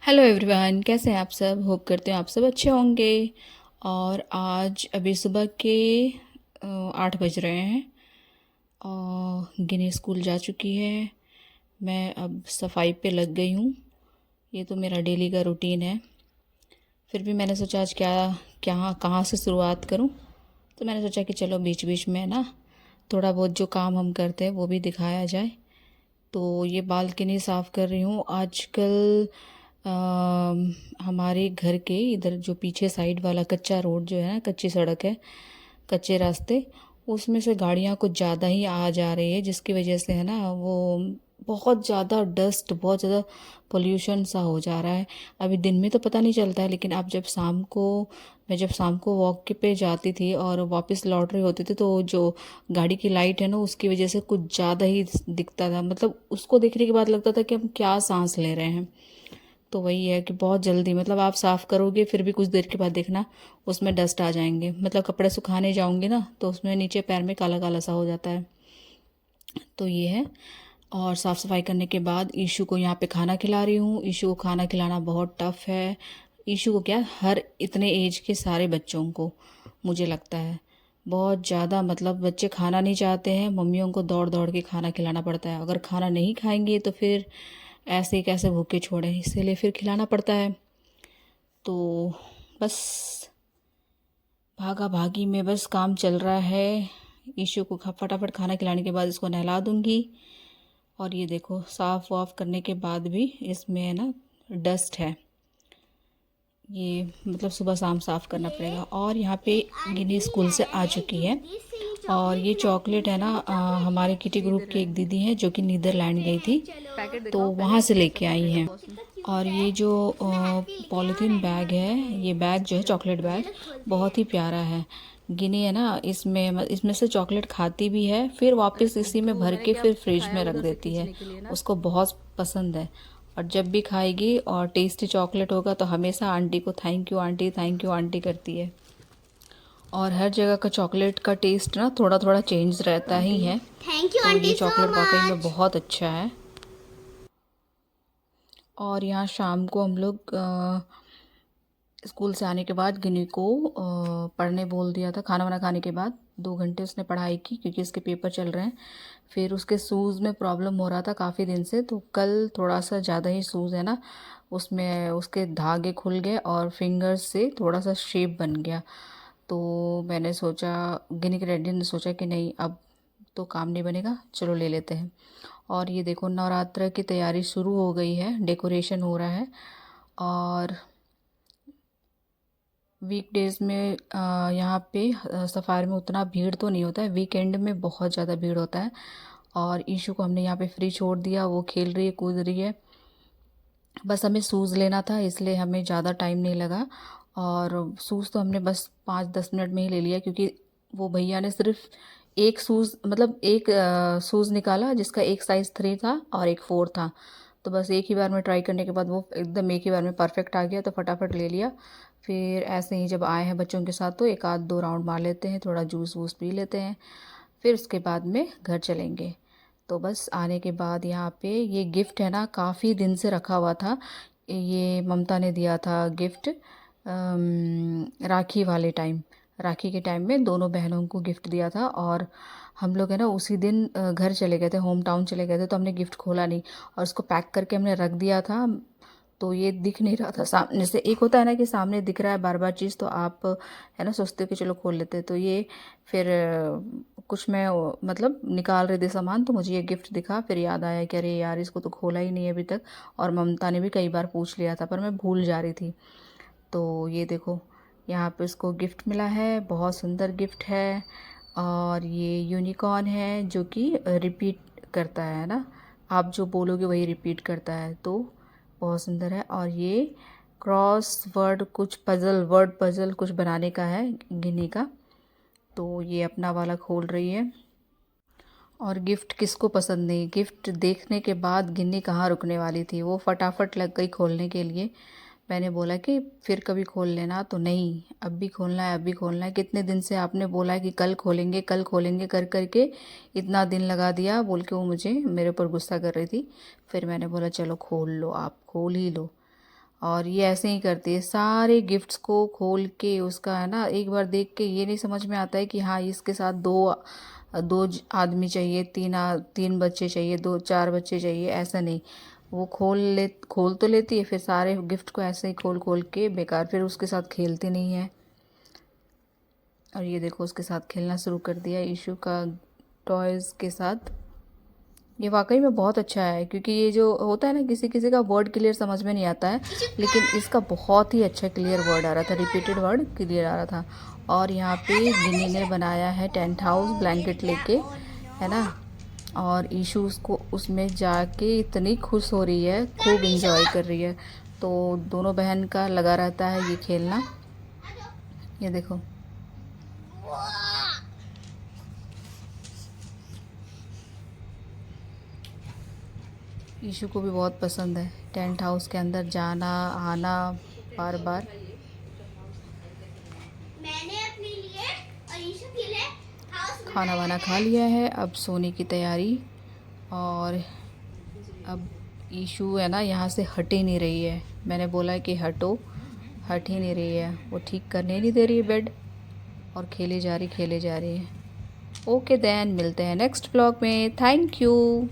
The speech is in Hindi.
हेलो एवरीवन, कैसे हैं आप सब। होप करते हैं आप सब अच्छे होंगे। और आज अभी सुबह के 8 बज रहे हैं और गिनी स्कूल जा चुकी है। मैं अब सफाई पे लग गई हूँ। ये तो मेरा डेली का रूटीन है। फिर भी मैंने सोचा आज क्या क्या कहाँ से शुरुआत करूँ। तो मैंने सोचा कि चलो बीच बीच में ना थोड़ा बहुत जो काम हम करते हैं वो भी दिखाया जाए। तो ये बालकनी साफ़ कर रही हूँ आजकल। हमारे घर के इधर जो पीछे साइड वाला कच्चा रोड जो है ना, कच्ची सड़क है, कच्चे रास्ते, उसमें से गाड़ियाँ कुछ ज़्यादा ही आ जा रही है, जिसकी वजह से है ना वो बहुत ज़्यादा डस्ट, बहुत ज़्यादा पोल्यूशन सा हो जा रहा है। अभी दिन में तो पता नहीं चलता है, लेकिन अब जब शाम को वॉक के पे जाती थी और वापस लौट रही होती थी तो जो गाड़ी की लाइट है ना उसकी वजह से कुछ ज़्यादा ही दिखता था। मतलब उसको देखने के बाद लगता था कि हम क्या सांस ले रहे हैं। तो वही है कि बहुत जल्दी, मतलब आप साफ़ करोगे फिर भी कुछ देर के बाद देखना उसमें डस्ट आ जाएंगे। मतलब कपड़े सुखाने जाऊंगे ना तो उसमें नीचे पैर में काला काला सा हो जाता है। तो ये है। और साफ़ सफाई करने के बाद ईशु को यहाँ पे खाना खिला रही हूँ। ईशु को खाना खिलाना बहुत टफ है। ईशु को क्या, हर इतने एज के सारे बच्चों को मुझे लगता है बहुत ज़्यादा, मतलब बच्चे खाना नहीं चाहते हैं, मम्मियों को दौड़ दौड़ के खाना खिलाना पड़ता है। अगर खाना नहीं खाएंगे तो फिर ऐसे ही कैसे भूखे छोड़ें, इसीलिए फिर खिलाना पड़ता है। तो बस भागा भागी में बस काम चल रहा है। ईशु को फटाफट खाना खिलाने के बाद इसको नहला दूंगी। और ये देखो, साफ़ वाफ करने के बाद भी इसमें है ना डस्ट है। ये मतलब सुबह शाम साफ़ करना पड़ेगा। और यहाँ पे गिनी स्कूल से आ चुकी है। और ये चॉकलेट है ना, हमारे किटी ग्रुप की एक दीदी है जो कि नीदरलैंड गई थी, तो वहाँ से लेके आई हैं। और ये जो पॉलीथीन बैग है, ये बैग जो है चॉकलेट बैग, बहुत ही प्यारा है। गिनी है ना, इसमें से चॉकलेट खाती भी है, फिर वापस इसी में भर के फिर फ्रिज में रख देती है। उसको बहुत पसंद है। और जब भी खाएगी और टेस्टी चॉकलेट होगा तो हमेशा आंटी को थैंक यू आंटी करती है। और हर जगह का चॉकलेट का टेस्ट ना थोड़ा थोड़ा चेंज रहता ही है। थैंक यू तो ये आंटी सो चॉकलेट वाकई में मच। बहुत अच्छा है। और यहाँ शाम को हम लोग स्कूल से आने के बाद गिनी को पढ़ने बोल दिया था। खाना वाना खाने के बाद 2 घंटे उसने पढ़ाई की, क्योंकि उसके पेपर चल रहे हैं। फिर उसके शूज़ में प्रॉब्लम हो रहा था काफ़ी दिन से, तो कल थोड़ा सा ज़्यादा ही शूज़ है ना, उसमें उसके धागे खुल गए और फिंगर्स से थोड़ा सा शेप बन गया। तो मैंने सोचा, गिनी के डैडी ने सोचा कि नहीं अब तो काम नहीं बनेगा, चलो ले लेते हैं। और ये देखो, नवरात्र की तैयारी शुरू हो गई है, डेकोरेशन हो रहा है। और वीकडेज़ में यहाँ पे सफ़ारी में उतना भीड़ तो नहीं होता है, वीकेंड में बहुत ज़्यादा भीड़ होता है। और ईशू को हमने यहाँ पे फ्री छोड़ दिया, वो खेल रही है, कूद रही है। बस हमें शूज़ लेना था, इसलिए हमें ज़्यादा टाइम नहीं लगा। और शूज़ तो हमने बस 5-10 मिनट में ही ले लिया, क्योंकि वो भैया ने सिर्फ एक शूज़, मतलब एक शूज़ निकाला जिसका एक साइज़ 3 था और एक 4 था। तो बस एक ही बार में ट्राई करने के बाद वो एकदम एक ही बार में परफेक्ट आ गया, तो फटाफट ले लिया। फिर ऐसे ही जब आए हैं बच्चों के साथ तो एक आध दो राउंड मार लेते हैं, थोड़ा जूस वूस पी लेते हैं, फिर उसके बाद में घर चलेंगे। तो बस आने के बाद यहाँ पे ये गिफ्ट है ना, काफ़ी दिन से रखा हुआ था। ये ममता ने दिया था गिफ्ट, राखी वाले टाइम, राखी के टाइम में दोनों बहनों को गिफ्ट दिया था। और हम लोग है ना उसी दिन घर चले गए थे, होम टाउन चले गए थे, तो हमने गिफ्ट खोला नहीं और उसको पैक करके हमने रख दिया था। तो ये दिख नहीं रहा था सामने से। एक होता है ना कि सामने दिख रहा है बार बार चीज़, तो आप है ना सोचते हो कि चलो खोल लेते हैं। तो ये फिर कुछ मैं मतलब निकाल रही थी सामान, तो मुझे ये गिफ्ट दिखा, फिर याद आया कि अरे यार इसको तो खोला ही नहीं है अभी तक। और ममता ने भी कई बार पूछ लिया था पर मैं भूल जा रही थी। तो ये देखो, यहाँ पे इसको गिफ्ट मिला है, बहुत सुंदर गिफ्ट है। और ये यूनिकॉर्न है जो कि रिपीट करता है ना, आप जो बोलोगे वही रिपीट करता है, तो बहुत सुंदर है। और ये क्रॉस वर्ड कुछ पज़ल, वर्ड पज़ल कुछ बनाने का है गिनी का। तो ये अपना वाला खोल रही है। और गिफ्ट किसको पसंद नहीं, गिफ्ट देखने के बाद गिन्नी कहाँ रुकने वाली थी, वो फटाफट लग गई खोलने के लिए। मैंने बोला कि फिर कभी खोल लेना, तो नहीं अब भी खोलना है, अब भी खोलना है। कितने दिन से आपने बोला है कि कल खोलेंगे कर करके इतना दिन लगा दिया बोल के वो मुझे मेरे ऊपर गुस्सा कर रही थी। फिर मैंने बोला चलो खोल लो, आप खोल ही लो। और ये ऐसे ही करती है, सारे गिफ्ट्स को खोल के उसका है ना, एक बार देख के ये नहीं समझ में आता है कि हाँ इसके साथ आदमी चाहिए, तीन बच्चे चाहिए, दो चार बच्चे चाहिए, ऐसा नहीं। वो खोल तो लेती है, फिर सारे गिफ्ट को ऐसे ही खोल खोल के बेकार, फिर उसके साथ खेलती नहीं है। और ये देखो उसके साथ खेलना शुरू कर दिया ईशु का टॉयज़ के साथ। ये वाकई में बहुत अच्छा है, क्योंकि ये जो होता है ना, किसी किसी का वर्ड क्लियर समझ में नहीं आता है, लेकिन इसका बहुत ही अच्छा क्लियर वर्ड आ रहा था, रिपीटेड वर्ड क्लियर आ रहा था। और यहाँ पे गिनी ने बनाया है टेंट हाउस ब्लैंकेट लेके, है ना। और ईशू उसको उसमें जाके इतनी खुश हो रही है, खूब इंजॉय कर रही है। तो दोनों बहन का लगा रहता है ये खेलना। ये देखो, ईशू को भी बहुत पसंद है टेंट हाउस के अंदर जाना आना बार बार। मैंने अपने लिए और ईशु के लिए हाउस खाना वाना खा लिया है, अब सोने की तैयारी। और अब ईशू है ना यहाँ से हट ही नहीं रही है, मैंने बोला है कि हटो, हट ही नहीं रही है, वो ठीक करने नहीं दे रही है बेड, और खेले जा रही है। ओके देन, मिलते हैं नेक्स्ट व्लॉग में। Thank you.